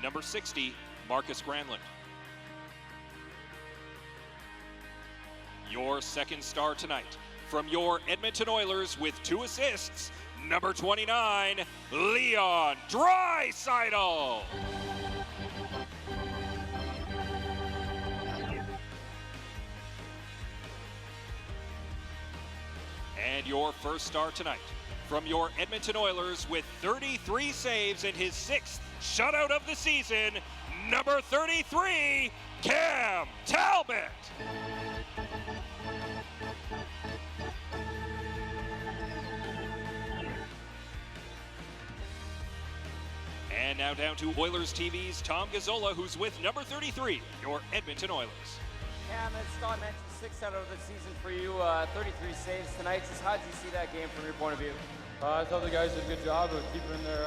number 60, Marcus Granlund. Your second star tonight, from your Edmonton Oilers with 2 assists, number 29, Leon Draisaitl. And your first star tonight, from your Edmonton Oilers with 33 saves in his 6th shutout of the season, number 33, Cam Talbot. And now down to Oilers TV's Tom Gazzola, who's with number 33, your Edmonton Oilers. Cam, as Scott mentioned, 6 out of the season for you, 33 saves tonight. Just how did you see that game from your point of view? I thought the guys did a good job of keeping their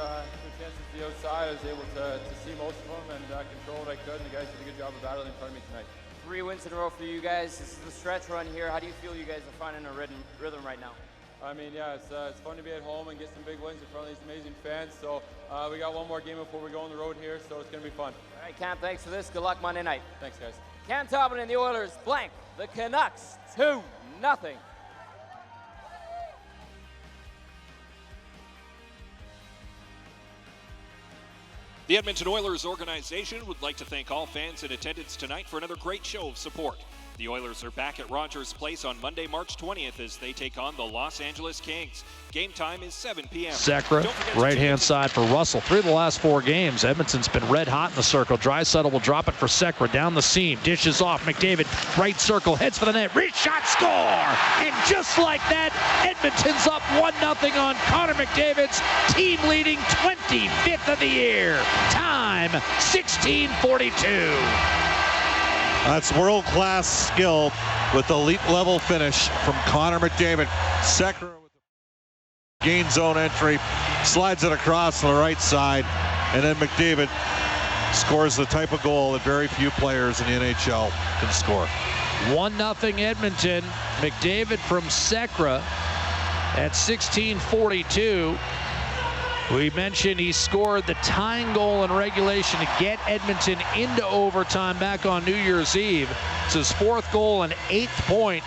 chances to the outside. I was able to see most of them and control what I could, and the guys did a good job of battling in front of me tonight. 3 wins in a row for you guys. This is the stretch run here. How do you feel you guys are finding a rhythm right now? I mean, yeah, it's fun to be at home and get some big wins in front of these amazing fans. So we got one more game before we go on the road here, so it's going to be fun. All right, Cam, thanks for this. Good luck Monday night. Thanks, guys. Cam Talbot and the Oilers blank the Canucks 2-0. The Edmonton Oilers organization would like to thank all fans in attendance tonight for another great show of support. The Oilers are back at Rogers Place on Monday, March 20th as they take on the Los Angeles Kings. Game time is 7 p.m. Sekera, right-hand side for Russell. 3 of the last 4 games, Edmonton's been red hot in the circle. Draisaitl will drop it for Sekera, down the seam, dishes off. McDavid, right circle, heads for the net, reach shot, score! And just like that, Edmonton's up 1-0 on Connor McDavid's team-leading 25th of the year. Time, 16:42. That's world-class skill with elite-level finish from Connor McDavid. Sekera with the gain zone entry, slides it across on the right side, and then McDavid scores the type of goal that very few players in the NHL can score. 1-0 Edmonton. McDavid from Sekera at 16:42. We mentioned he scored the tying goal in regulation to get Edmonton into overtime back on New Year's Eve. It's his 4th goal and 8th point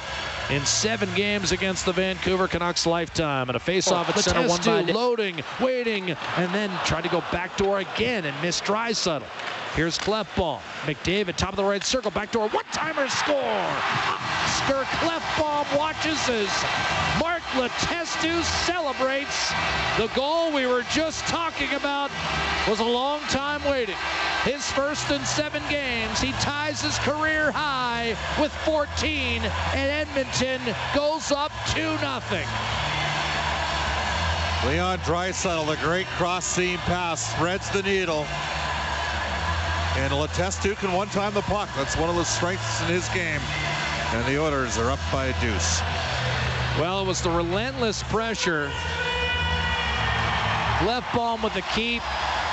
in 7 games against the Vancouver Canucks lifetime. And a face-off at center, one by loading, waiting, and then tried to go backdoor again and missed Draisaitl. Here's Clefbaum. McDavid, top of the right circle, backdoor, one-timer score! Oscar Clefbaum watches as Mark Letestu celebrates. The goal we were just talking about was a long time waiting. His first in 7 games. He ties his career high with 14, and Edmonton goes up 2-0. Leon Draisaitl, the great cross-seam pass, threads the needle. And Letestu can one-time the puck. That's one of the strengths in his game. And the Oilers are up by a deuce. Well, it was the relentless pressure. Clefbaum with the keep.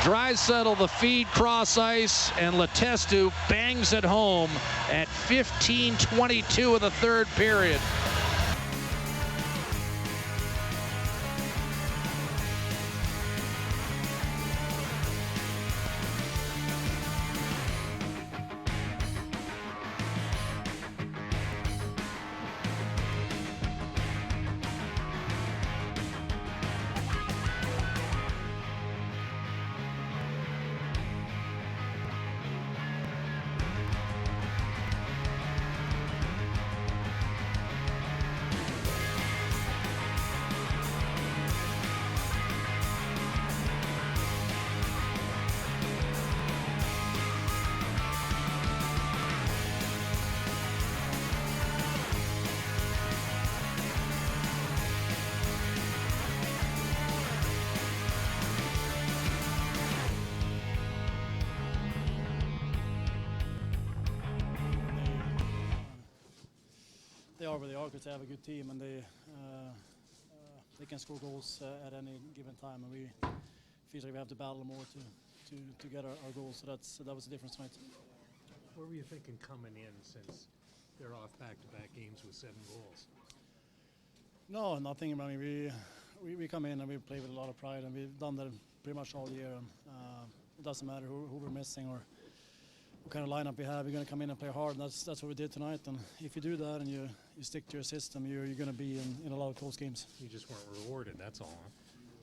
Draisaitl the feed cross ice, and Letestu bangs it home at 15:22 of the 3rd period. They are where they are because they have a good team and they can score goals at any given time, and we feel like we have to battle more to get our goals. So that was the difference tonight. What were you thinking coming in, since they're off back-to-back games with 7 goals? No, nothing. I mean, we come in and we play with a lot of pride, and we've done that pretty much all year. it doesn't matter who we're missing or what kind of lineup we have. We're going to come in and play hard, and that's what we did tonight. And if you do that and you stick to your system, you're going to be in a lot of close games. You just weren't rewarded, that's all, huh?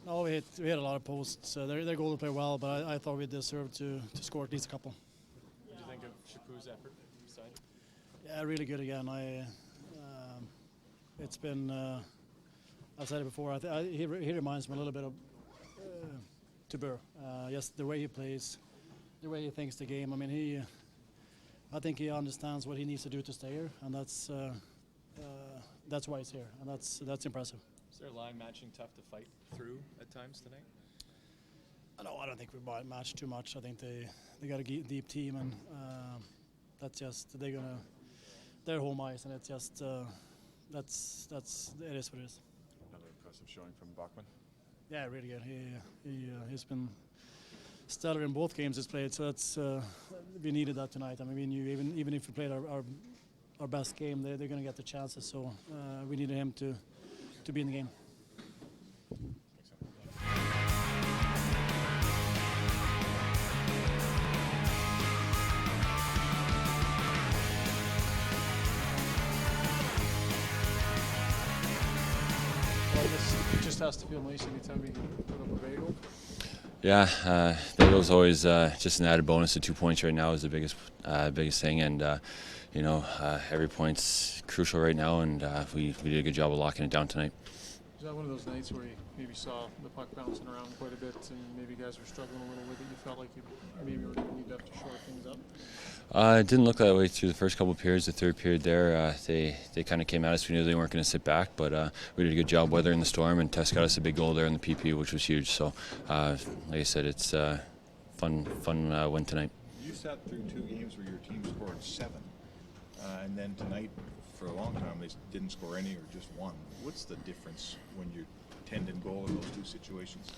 No, we hit a lot of posts. Their goal to play well, but I thought we deserved to score at least a couple. What do you think of Shapu's effort? Yeah, really good again. It's been, I've said it before, he reminds me a little bit of Tubur. Just the way he plays, the way he thinks the game. I mean, I think he understands what he needs to do to stay here, and that's why he's here, and that's impressive. Is their line matching tough to fight through at times tonight? No, I don't think we match too much. I think they got a deep team, and that's just they're home ice, and it's just it is what it is. Another impressive showing from Bachman. Yeah, really good. He's been stellar in both games he's played. So that's we needed that tonight. I mean, even if we played our best game, they're going to get the chances. So we needed him to be in the game. It just has to feel nice every time we put up a bagel. Yeah, bagel's always just an added bonus. The 2 points right now is the biggest thing, and every point's crucial right now, and we did a good job of locking it down tonight. Was that one of those nights where you maybe saw the puck bouncing around quite a bit, and maybe guys were struggling a little with it? You felt like you maybe were going to need to have to shore things up? It didn't look that way through the first couple of periods. The third period there, they kind of came at us. We knew they weren't going to sit back, but we did a good job weathering the storm, and Tess got us a big goal there in the PP, which was huge. So, like I said, it's fun win tonight. You sat through 2 games where your team scored 7, and then tonight, for a long time, they didn't score any or just 1. What's the difference when you're tending goal in those 2 situations?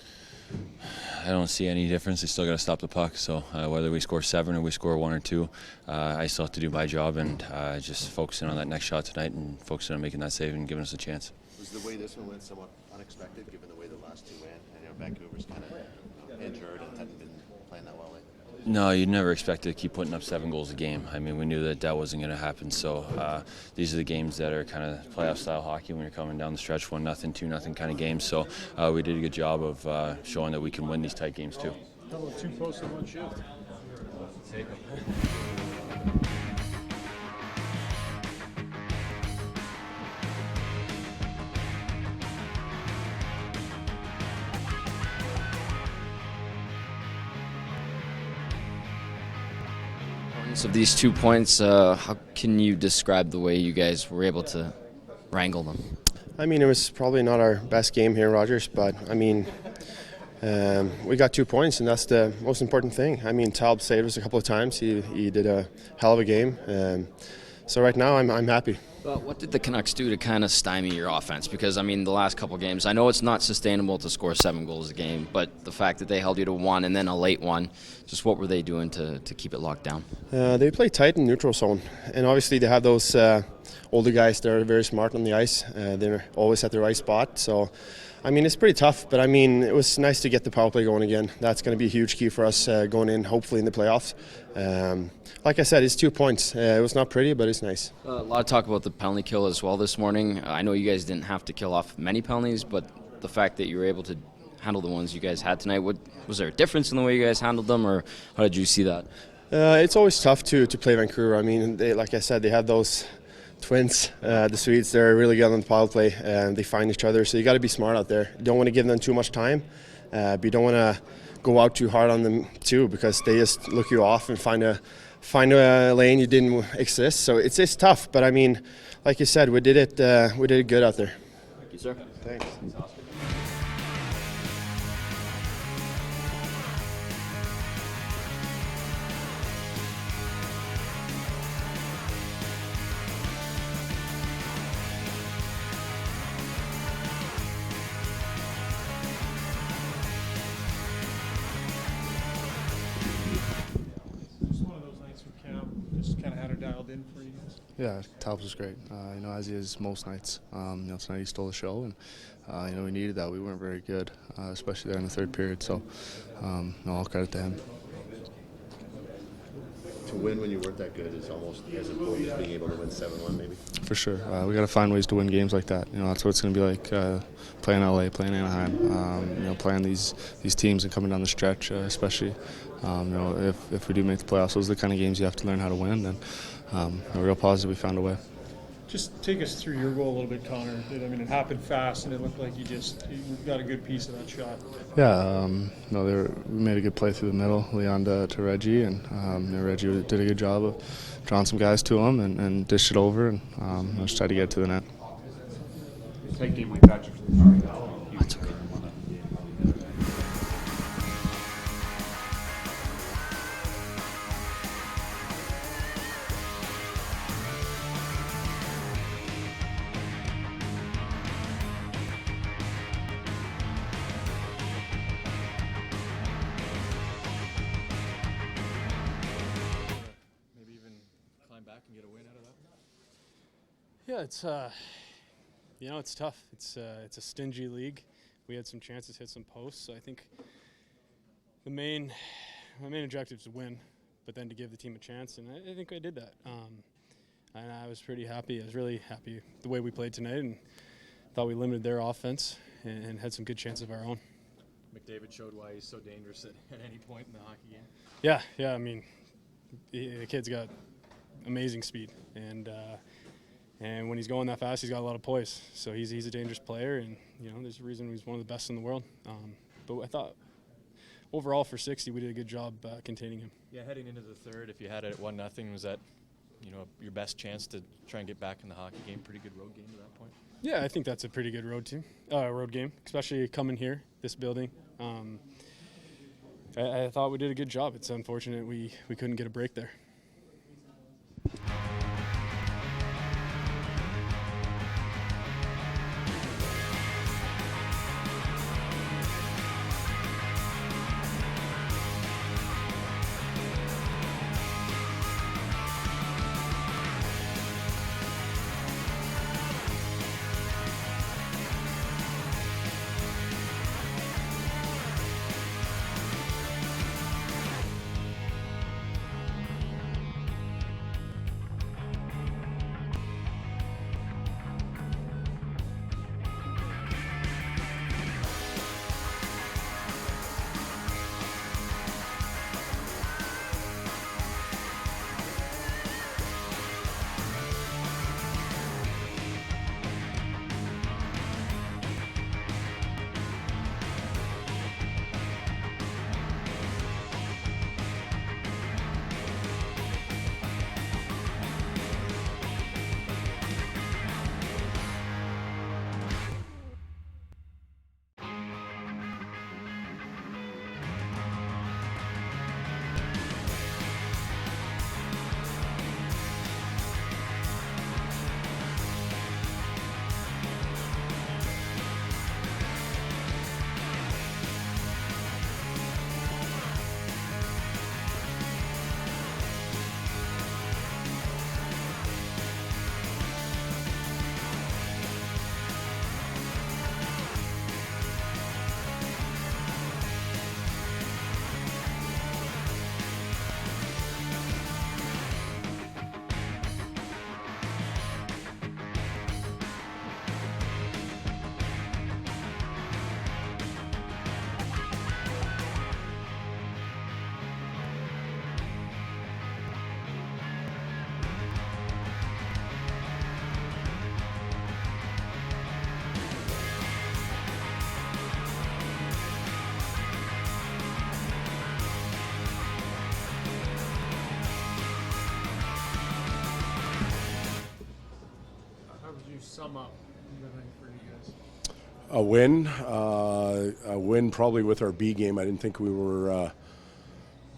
I don't see any difference. They still got to stop the puck. So whether we score 7 or we score 1 or 2, I still have to do my job and just focusing on that next shot tonight and focusing on making that save and giving us a chance. Was the way this one went somewhat unexpected, given the way the last 2 went? I know Vancouver's kind of injured and hadn't been playing that well lately. No, you'd never expect to keep putting up 7 goals a game. I mean, we knew that wasn't going to happen. So these are the games that are kind of playoff-style hockey when you're coming down the stretch, 1-0, 2-0 kind of games. So we did a good job of showing that we can win these tight games too. How about 2 posts in 1 shift? Take them. Of these 2 points, how can you describe the way you guys were able to wrangle them? I mean, it was probably not our best game here, Rogers, but I mean, we got 2 points, and that's the most important thing. I mean, Talb saved us a couple of times. He did a hell of a game. So right now, I'm happy. But what did the Canucks do to kind of stymie your offense? Because, I mean, the last couple games, I know it's not sustainable to score 7 goals a game, but the fact that they held you to 1 and then a late one, just what were they doing to keep it locked down? They play tight in neutral zone, and obviously they have those older guys that are very smart on the ice. They're always at the right spot. So, I mean, it's pretty tough, but I mean, it was nice to get the power play going again. That's going to be a huge key for us going in, hopefully, in the playoffs. Like I said, it's 2 points. It was not pretty, but it's nice. A lot of talk about the penalty kill as well this morning. I know you guys didn't have to kill off many penalties, but the fact that you were able to handle the ones you guys had tonight, was there a difference in the way you guys handled them, or how did you see that? It's always tough to play Vancouver. I mean, like I said, they have those twins, the Swedes. They're really good on the power play, and they find each other. So you got to be smart out there. You don't want to give them too much time, but you don't want to go out too hard on them too, because they just look you off and find a lane you didn't exist. So it's tough, but I mean, like you said, we did it good out there. Thank you, sir. Thanks. Yeah, Talbot was great. As he is most nights. Tonight he stole the show, and we needed that. We weren't very good, especially there in the third period. So, all credit to him. to win when you weren't that good is almost as important as being able to win 7-1 maybe? For sure. We got to find ways to win games like that. That's what it's going to be like playing LA, playing Anaheim, playing these teams and coming down the stretch, especially. If we do make the playoffs, those are the kind of games you have to learn how to win. And we're real positive we found a way. Just take us through your goal a little bit, Connor. I mean, it happened fast, and it looked like you got a good piece of that shot. Yeah, we made a good play through the middle, Leon to Reggie, and Reggie did a good job of drawing some guys to him and dished it over, and just tried to get it to the net. Tight game like that, That's okay. Yeah, it's it's tough. It's a stingy league. We had some chances, hit some posts. So I think my main objective is to win, but then to give the team a chance, and I think I did that. And I was pretty happy. I was really happy the way we played tonight, and thought we limited their offense and had some good chances of our own. McDavid showed why he's so dangerous at any point in the hockey game. Yeah. I mean, the kid's got amazing speed, and when he's going that fast, he's got a lot of poise. So he's a dangerous player, and there's a reason he's one of the best in the world. But I thought overall for 60, we did a good job containing him. Yeah, heading into the third, if you had it at 1-0, was that your best chance to try and get back in the hockey game? Pretty good road game to that point. Yeah, I think that's a pretty good road game, especially coming here, this building. I thought we did a good job. It's unfortunate we couldn't get a break there. Sum up the night for you guys? A win probably with our B game. I didn't think we were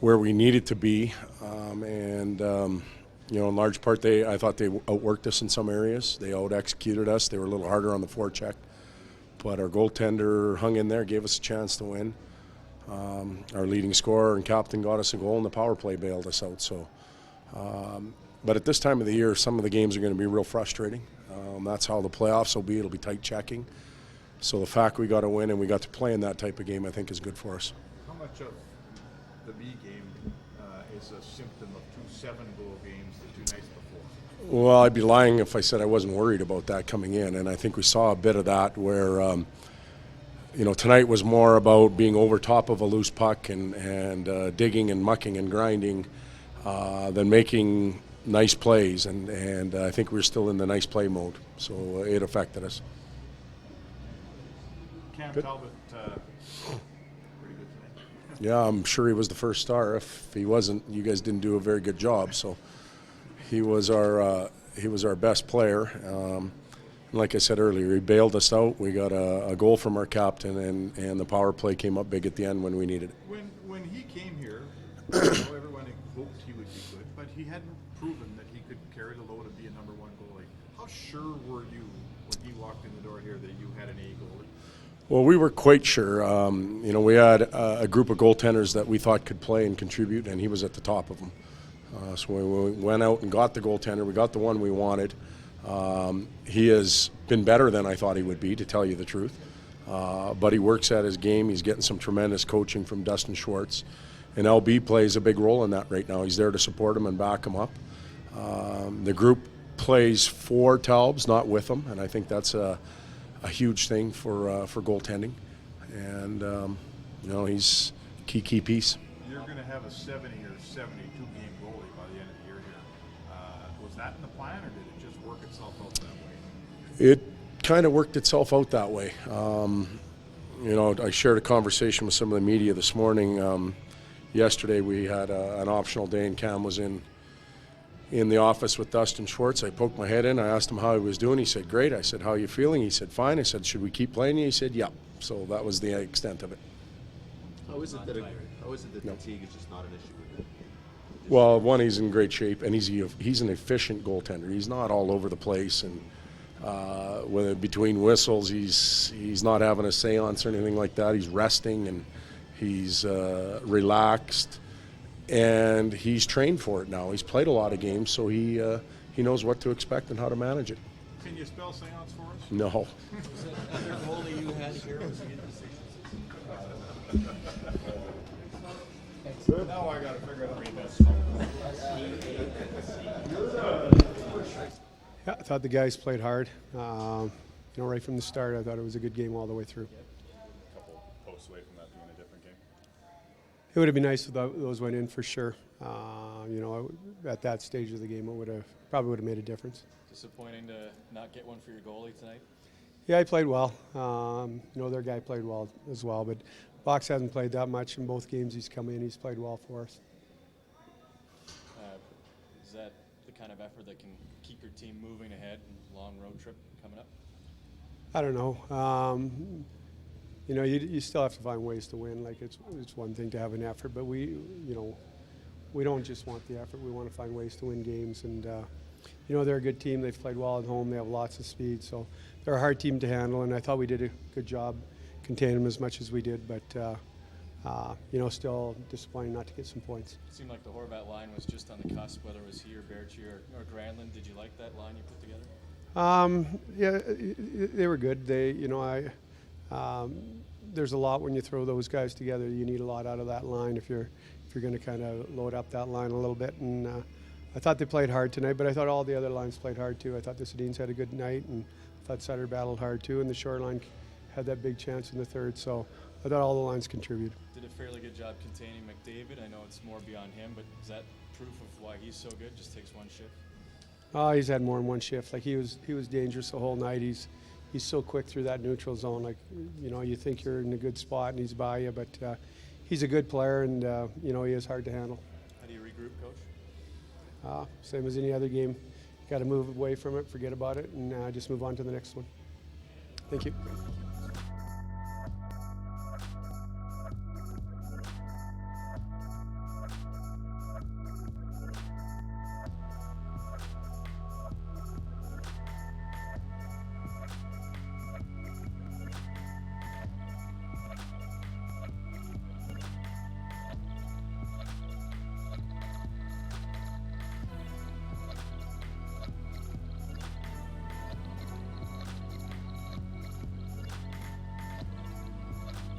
where we needed to be, in large part I thought they outworked us in some areas. They out-executed us. They were a little harder on the forecheck, but our goaltender hung in there, gave us a chance to win. Our leading scorer and captain got us a goal, and the power play bailed us out. So, but at this time of the year, some of the games are going to be real frustrating. That's how the playoffs will be. It'll be tight checking. So the fact we got to win and we got to play in that type of game, I think, is good for us. How much of the B game is a symptom of 2 7-goal games the 2 nights before? Well, I'd be lying if I said I wasn't worried about that coming in, and I think we saw a bit of that where, tonight was more about being over top of a loose puck and digging and mucking and grinding than making nice plays, and I think we're still in the nice play mode, so it affected us. Cam Talbot, pretty good tonight. Yeah, I'm sure he was the first star. If he wasn't, you guys didn't do a very good job. So he was our best player. Like I said earlier, he bailed us out. We got a goal from our captain, and the power play came up big at the end when we needed it. When he came here, everyone hoped he would be good, but he hadn't proven that he could carry the load and be a number 1 goalie. How sure were you when he walked in the door here that you had an A goalie? Well, we were quite sure. We had a group of goaltenders that we thought could play and contribute, and he was at the top of them. So we went out and got the goaltender. We got the one we wanted. He has been better than I thought he would be, to tell you the truth. But he works at his game. He's getting some tremendous coaching from Dustin Schwartz. And LB plays a big role in that right now. He's there to support him and back him up. The group plays for Talbs, not with him, and I think that's a huge thing for goaltending. And, he's a key piece. You're going to have a 70 or 72-game goalie by the end of the year here. Was that in the plan, or did it just work itself out that way? It kind of worked itself out that way. I shared a conversation with some of the media this morning. Yesterday we had an optional day, and Cam was in the office with Dustin Schwartz. I poked my head in. I asked him how he was doing. He said, great. I said, how are you feeling? He said, fine. I said, should we keep playing you? He said, yeah. So that was the extent of it. How is it that fatigue is just not an issue with him? Well, one, he's in great shape, and he's an efficient goaltender. He's not all over the place, and between whistles, he's not having a seance or anything like that. He's resting, and he's relaxed, and he's trained for it now. He's played a lot of games, so he knows what to expect and how to manage it. Can you spell seance for us? No. Was the other goalie you had here, was he in position? Now I got to figure out how to read this. Yeah, I thought the guys played hard. Right from the start, I thought it was a good game all the way through. A couple posts away from that being a different game. It would have been nice if those went in for sure. At that stage of the game, it probably would have made a difference. Disappointing to not get one for your goalie tonight? Yeah, he played well. Their guy played well as well, but Box hasn't played that much in both games he's come in. He's played well for us. Is that the kind of effort that can keep your team moving ahead in a long road trip coming up? I don't know. You still have to find ways to win. Like it's one thing to have an effort, but we don't just want the effort. We want to find ways to win games, and they're a good team. They've played well at home. They have lots of speed, so they're a hard team to handle. And I thought we did a good job containing them as much as we did, but still disappointing not to get some points. It seemed like the Horvat line was just on the cusp, whether it was he or Berchi or Granlund. Did you like that line you put together? Yeah, they were good. There's a lot when you throw those guys together. You need a lot out of that line if you're going to kind of load up that line a little bit. And I thought they played hard tonight, but I thought all the other lines played hard too. I thought the Sedins had a good night, and I thought Sutter battled hard too, and the Shoreline had that big chance in the third. So I thought all the lines contributed. Did a fairly good job containing McDavid. I know it's more beyond him, but is that proof of why he's so good? Just takes one shift. He's had more than one shift. Like he was dangerous the whole night. He's so quick through that neutral zone. Like you think you're in a good spot and he's by you, but he's a good player, and he is hard to handle. How do you regroup, Coach? Same as any other game. Got to move away from it, forget about it, and just move on to the next one. Thank you.